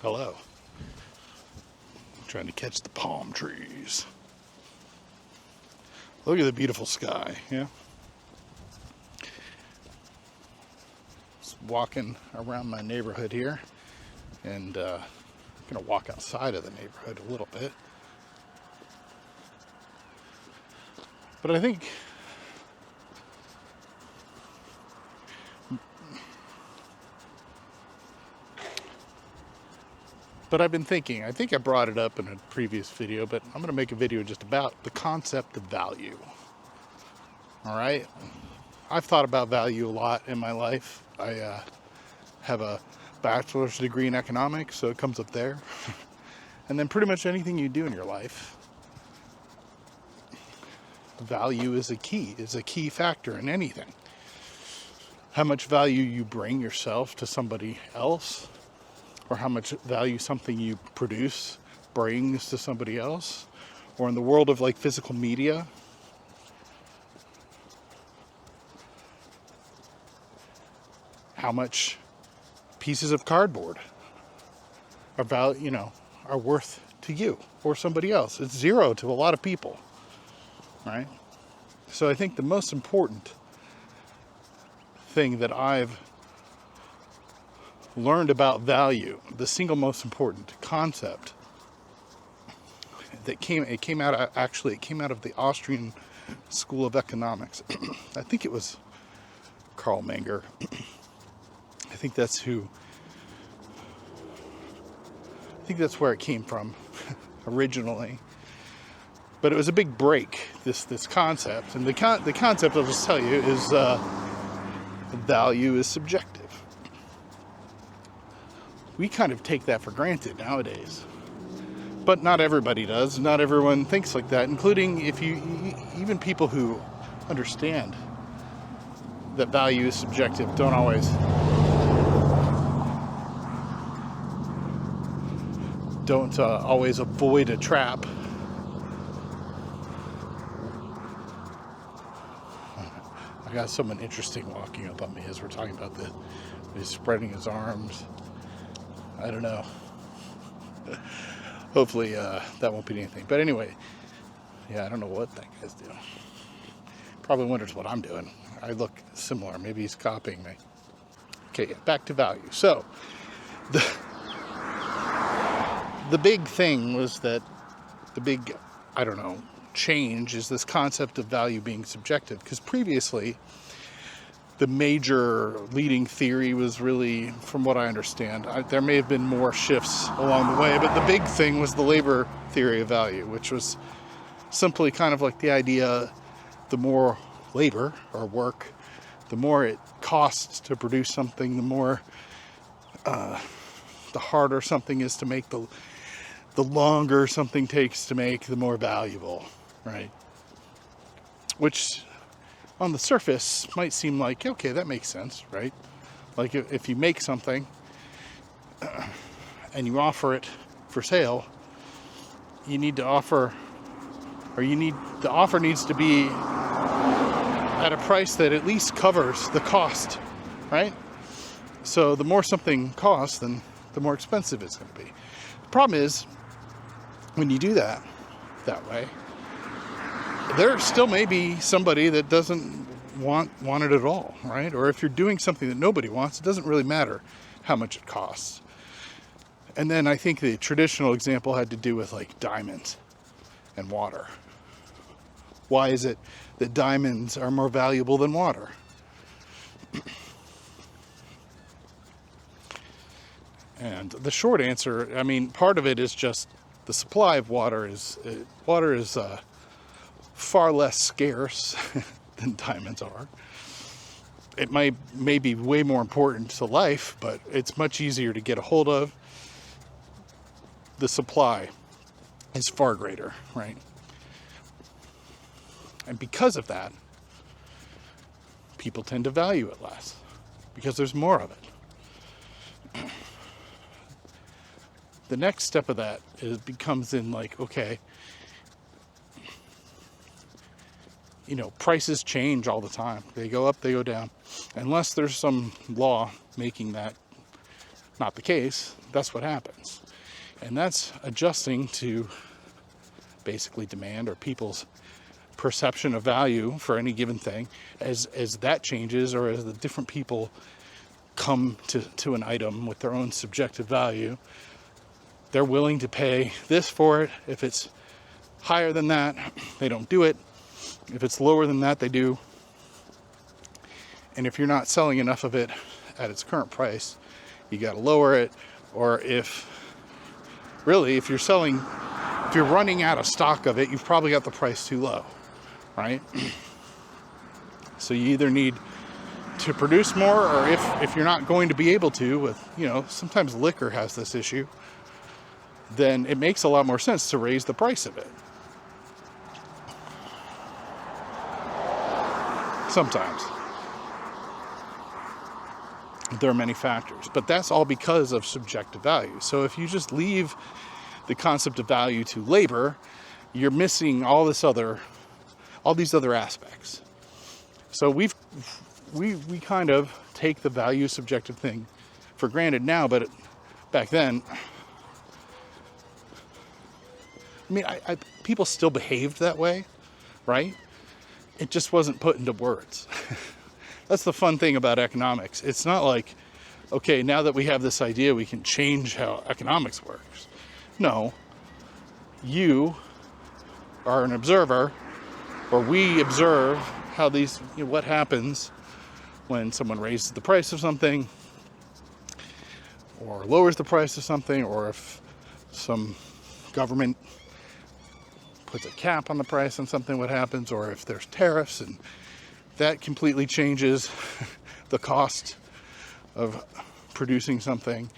Hello. I'm trying to catch the palm trees. Look at the beautiful sky, yeah? Just walking around my neighborhood here, and I'm gonna walk outside of the neighborhood a little bit. But I think I've been thinking, I think I brought it up in a previous video, but I'm going to make a video just about the concept of value. All right? I've thought about value a lot in my life. I have a bachelor's degree in economics, so it comes up there. And then pretty much anything you do in your life, value is a key factor in anything. How much value you bring yourself to somebody else, or how much value something you produce brings to somebody else, or in the world of like physical media, how much pieces of cardboard are worth to you or somebody else. It's zero to a lot of people, right? So I think the most important thing that I've learned about value, the single most important concept that came out of the Austrian School of Economics. I think it was Karl Menger. I think that's where it came from originally. But it was a big break, this concept. And the concept, I'll just tell you, is value is subjective. We kind of take that for granted nowadays. But not everybody does. Not everyone thinks like that, including even people who understand that value is subjective don't always avoid a trap. I got someone interesting walking up on me as we're talking about this. He's spreading his arms. I don't know. Hopefully that won't be anything. But anyway, yeah, I don't know what that guy's doing. Probably wonders what I'm doing. I look similar. Maybe he's copying me. Okay, back to value. So, the big thing was that change is this concept of value being subjective. Because previously, the major leading theory was really, from what I understand, there may have been more shifts along the way, but the big thing was the labor theory of value, which was simply kind of like the idea, the more labor or work, the more it costs to produce something, the more, the harder something is to make, the longer something takes to make, the more valuable, right? Which, on the surface, might seem like, okay, that makes sense, right? Like if you make something and you offer it for sale, the offer needs to be at a price that at least covers the cost, right? So the more something costs, then the more expensive it's going to be. The problem is, when you do that way, there still may be somebody that doesn't want it at all, right? Or if you're doing something that nobody wants, it doesn't really matter how much it costs. And then I think the traditional example had to do with like diamonds and water. Why is it that diamonds are more valuable than water? And the short answer, I mean, part of it is just the supply of water is far less scarce than diamonds are. It may be way more important to life, but it's much easier to get a hold of. The supply is far greater, right? And because of that, people tend to value it less because there's more of it. The next step of that becomes in like, okay, prices change all the time. They go up, they go down. Unless there's some law making that not the case, That's what happens. And that's adjusting to basically demand or people's perception of value for any given thing. As that changes, or as the different people come to an item with their own subjective value, they're willing to pay this for it. If it's higher than that, they don't do it. If it's lower than that, they do. And if you're not selling enough of it at its current price, you got to lower it. Or if you're running out of stock of it, you've probably got the price too low, right? So you either need to produce more, or if you're not going to be able to, with, sometimes liquor has this issue, then it makes a lot more sense to raise the price of it. Sometimes. There are many factors, but that's all because of subjective value. So if you just leave the concept of value to labor, you're missing all these other aspects. So we kind of take the value subjective thing for granted now, but back then, people still behaved that way, right? It just wasn't put into words. That's the fun thing about economics. It's not like, okay, now that we have this idea, we can change how economics works. No, you are an observer, or we observe how what happens when someone raises the price of something, or lowers the price of something, or if some government puts a cap on the price on something, what happens, or if there's tariffs, and that completely changes the cost of producing something,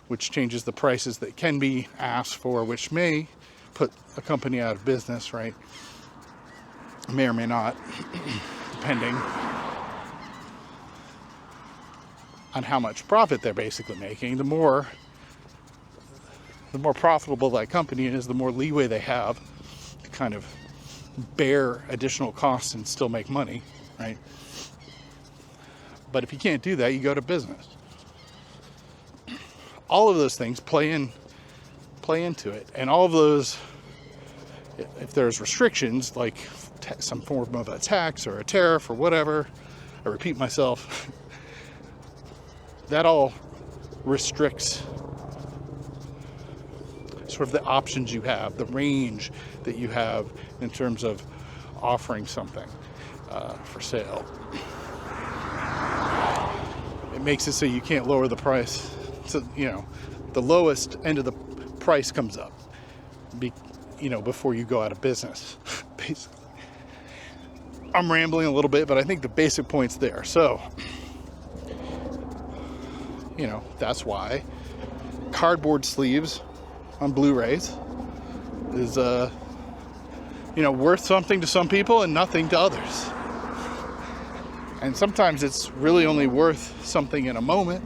which changes the prices that can be asked for, which may put a company out of business, right? May or may not, depending on how much profit they're basically making. The more profitable that company is, the more leeway they have to kind of bear additional costs and still make money, right? But if you can't do that, you go to business. All of those things play into it, and all of those, if there's restrictions like some form of a tax or a tariff or whatever, I repeat myself, that all restricts sort of the options you have, the range that you have in terms of offering something for sale. It makes it so you can't lower the price. So, the lowest end of the price comes up, before you go out of business, basically. I'm rambling a little bit, but I think the basic point's there. So, that's why cardboard sleeves on Blu-rays is, worth something to some people and nothing to others. And sometimes it's really only worth something in a moment,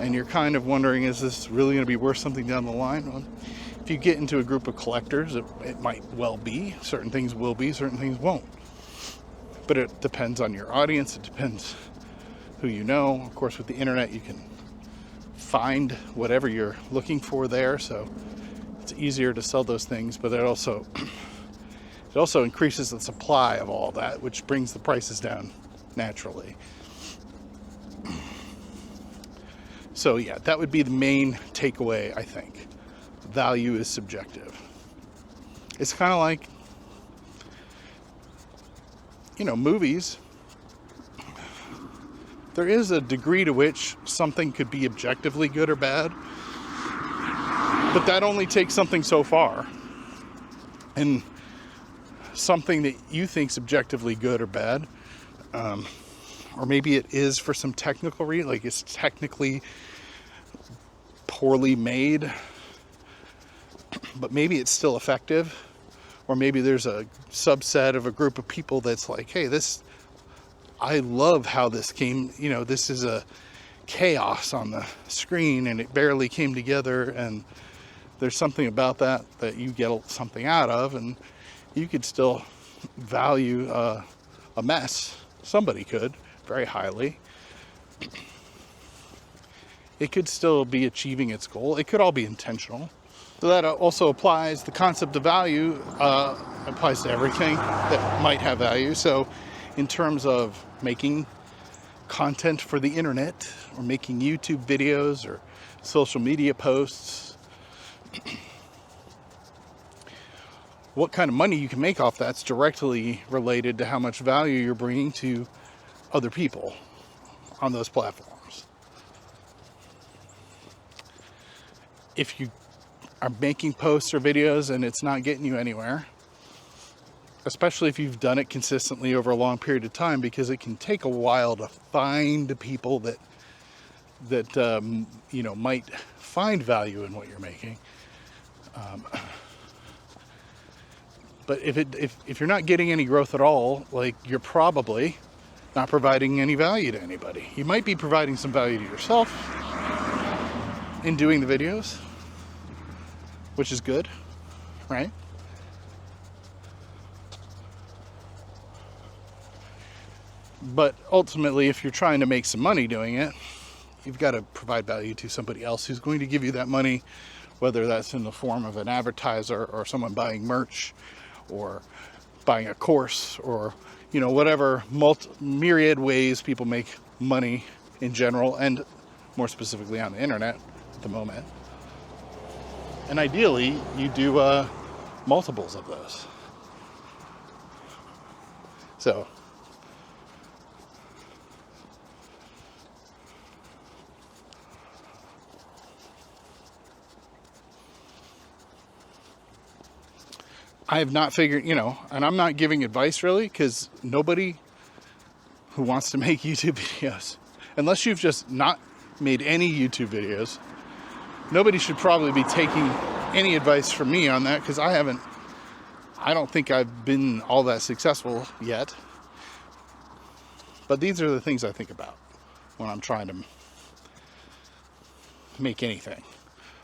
and you're kind of wondering, is this really going to be worth something down the line? Well, if you get into a group of collectors, it might well be. Certain things will be, certain things won't. But it depends on your audience. It depends who you know. Of course, with the internet, you can find whatever you're looking for there, so it's easier to sell those things. But it also increases the supply of all that, which brings the prices down naturally. So yeah, that would be the main takeaway, I think. Value is subjective. It's kind of like, movies. There is a degree to which something could be objectively good or bad, but that only takes something so far. And something that you think is objectively good or bad, or maybe it is for some technical reason, like it's technically poorly made, but maybe it's still effective. Or maybe there's a subset of a group of people that's like, hey, I love how this came, this is a chaos on the screen and it barely came together, and there's something about that you get something out of, and you could still value a mess. Somebody could, very highly. it could still be achieving its goal. It could all be intentional. So that also applies, the concept of value applies to everything that might have value. So in terms of making content for the internet, or making YouTube videos or social media posts, what kind of money you can make off that's directly related to how much value you're bringing to other people on those platforms. If you are making posts or videos and it's not getting you anywhere, especially if you've done it consistently over a long period of time, because it can take a while to find people that might find value in what you're making. But if you're not getting any growth at all, like, you're probably not providing any value to anybody. You might be providing some value to yourself in doing the videos, which is good, right? But ultimately, if you're trying to make some money doing it, you've got to provide value to somebody else who's going to give you that money, whether that's in the form of an advertiser or someone buying merch or buying a course, or whatever myriad ways people make money in general, and more specifically on the internet at the moment. And ideally, you do multiples of those. So I have not figured, and I'm not giving advice really, because nobody who wants to make YouTube videos, unless you've just not made any YouTube videos, nobody should probably be taking any advice from me on that, because I don't think I've been all that successful yet. But these are the things I think about when I'm trying to make anything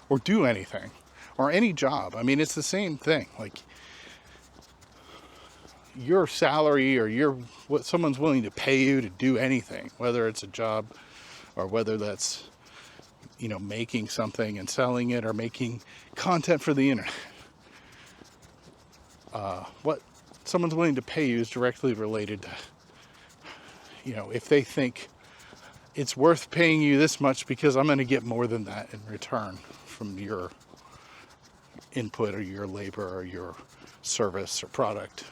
or do anything or any job. I mean, it's the same thing. Like, your salary or what someone's willing to pay you to do anything, whether it's a job or whether that's making something and selling it, or making content for the internet, what someone's willing to pay you is directly related to if they think it's worth paying you this much because I'm going to get more than that in return from your input or your labor or your service or product.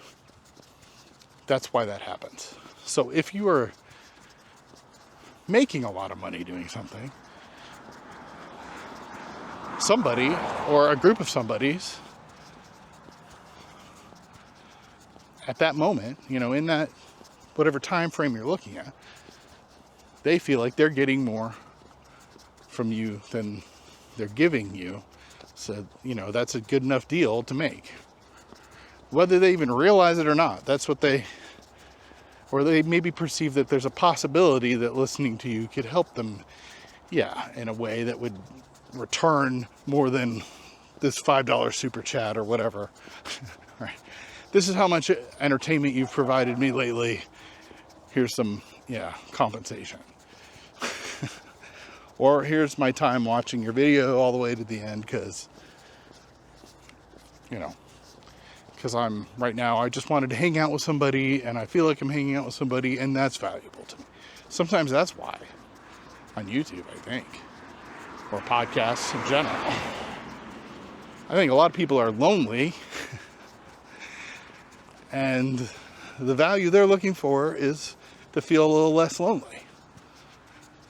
That's why that happens. So if you are making a lot of money doing something, somebody or a group of somebodies at that moment, in that whatever time frame you're looking at, they feel like they're getting more from you than they're giving you. So, that's a good enough deal to make. Whether they even realize it or not, that's what they maybe perceive that there's a possibility that listening to you could help them, in a way that would return more than this $5 super chat or whatever. Right. This is how much entertainment you've provided me lately. Here's some, compensation. Or here's my time watching your video all the way to the end, because I'm right now, I just wanted to hang out with somebody, and I feel like I'm hanging out with somebody, and that's valuable to me. Sometimes that's why. On YouTube, I think. Or podcasts in general. I think a lot of people are lonely, and the value they're looking for is to feel a little less lonely,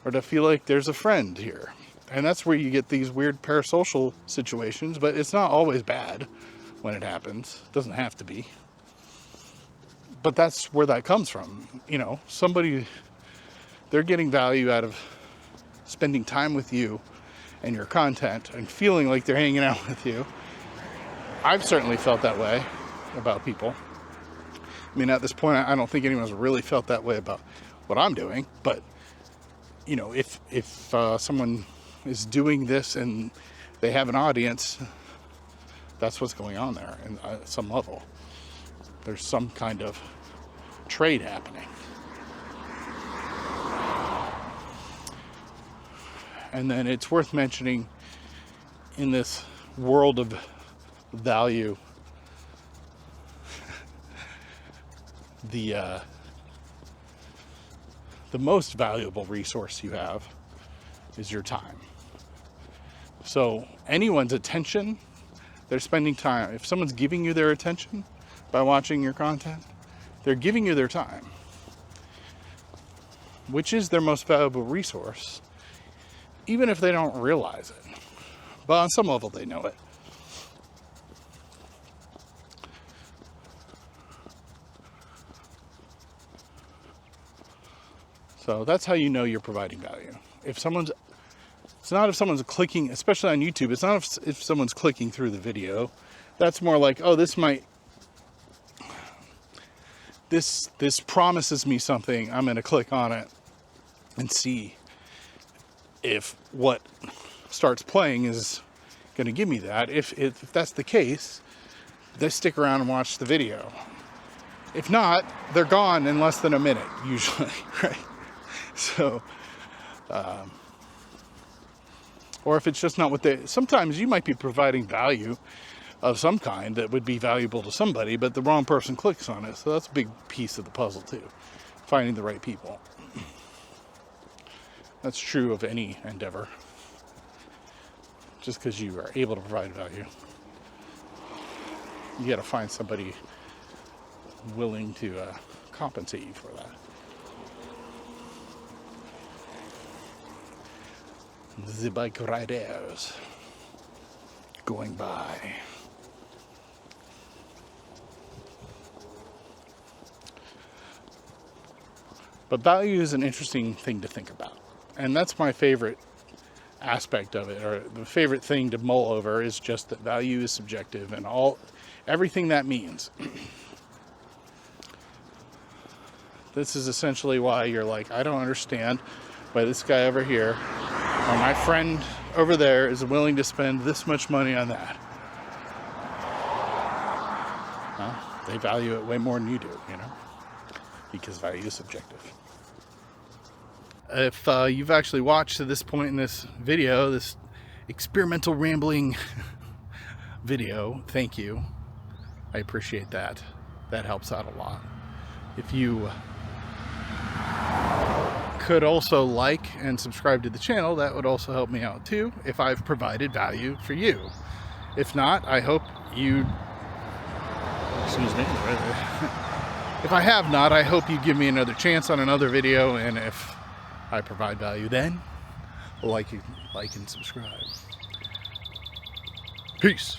or to feel like there's a friend here. And that's where you get these weird parasocial situations, but it's not always bad when it happens. It doesn't have to be. But that's where that comes from. Somebody, they're getting value out of spending time with you and your content and feeling like they're hanging out with you. I've certainly felt that way about people. I mean, at this point, I don't think anyone's really felt that way about what I'm doing. But, if someone is doing this and they have an audience, that's what's going on there. And at some level, there's some kind of trade happening. And then it's worth mentioning in this world of value, the most valuable resource you have is your time. So anyone's attention, they're spending time. If someone's giving you their attention by watching your content, they're giving you their time, which is their most valuable resource, even if they don't realize it. But on some level, they know it. So that's how you know you're providing value. It's not if someone's clicking, especially on YouTube, it's not if someone's clicking through the video. That's more like, oh, this promises me something. I'm going to click on it and see if what starts playing is going to give me that. If that's the case, they stick around and watch the video. If not, they're gone in less than a minute, usually, right? So, or if it's just not what sometimes you might be providing value of some kind that would be valuable to somebody, but the wrong person clicks on it. So that's a big piece of the puzzle too, finding the right people. That's true of any endeavor. Just because you are able to provide value, you got to find somebody willing to compensate you for that. The bike riders going by. But value is an interesting thing to think about. And that's my favorite aspect of it, or the favorite thing to mull over, is just that value is subjective and everything that means. This is essentially why you're like, I don't understand why this guy over here or my friend over there is willing to spend this much money on that. Well, they value it way more than you do, because value is subjective. If you've actually watched to this point in this video, this experimental rambling video, thank you. I appreciate that. That helps out a lot. If you could also like and subscribe to the channel, that would also help me out too, if I've provided value for you. If not, I hope you, excuse me, if I have not, I hope you give me another chance on another video, and if I provide value, then like and subscribe. Peace.